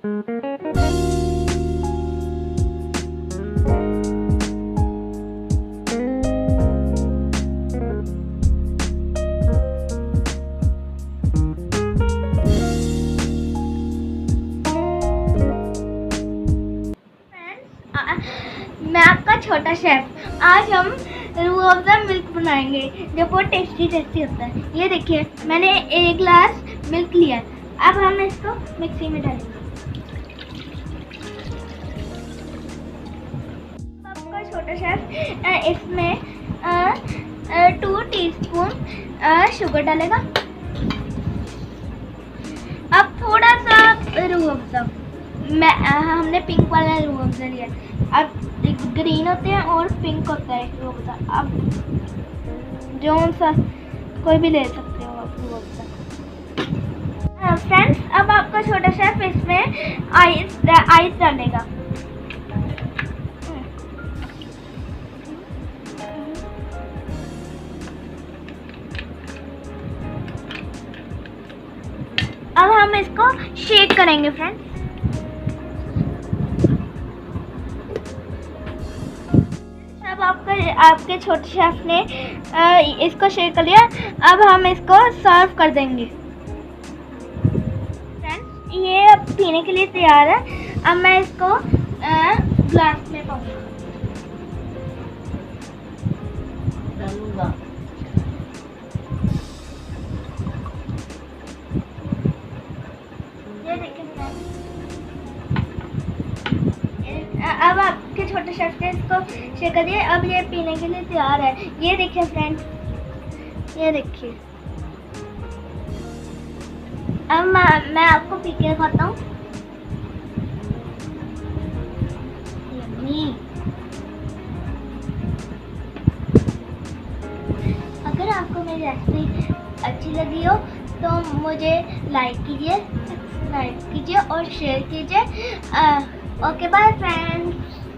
मैं आपका छोटा शेफ। आज हम रूह अफ़ज़ा मिल्क बनाएंगे जो बहुत टेस्टी होता है। ये देखिए, मैंने 1 गिलास मिल्क लिया है। अब हम इसको मिक्सी में डालेंगे। आपका छोटा शेफ इसमें 2 टीस्पून शुगर डालेगा। अब थोड़ा सा रूह अफ़ज़ा, हमने पिंक वाला रूह अफ़ज़ा लिया। अब ग्रीन होते हैं और पिंक होता है रूह अफ़ज़ा। अब जो सा कोई भी ले सकते हो आप रूह अफ़ज़ा। फ्रेंड्स, अब आपका छोटा शेफ इसमें आइस डालेगा। अब हम इसको शेक करेंगे फ्रेंड्स। अब आपके छोटे शेफ ने इसको शेक कर लिया। अब हम इसको सर्व कर देंगे। फ्रेंड्स, ये अब पीने के लिए तैयार है। अब मैं इसको ग्लास में पाऊंगा। ये देखिए फ्रेंड्स, अब आपके छोटे शेफ ने इसको शेक कर दिया। अब ये पीने के लिए तैयार है। ये देखिए फ्रेंड्स, ये देखिए। अब मैं आपको पी के दिखाता हूँ। अगर आपको मेरी रेसिपी अच्छी लगी हो तो मुझे लाइक कीजिए, सब्सक्राइब कीजिए और शेयर कीजिए। Okay, bye friends.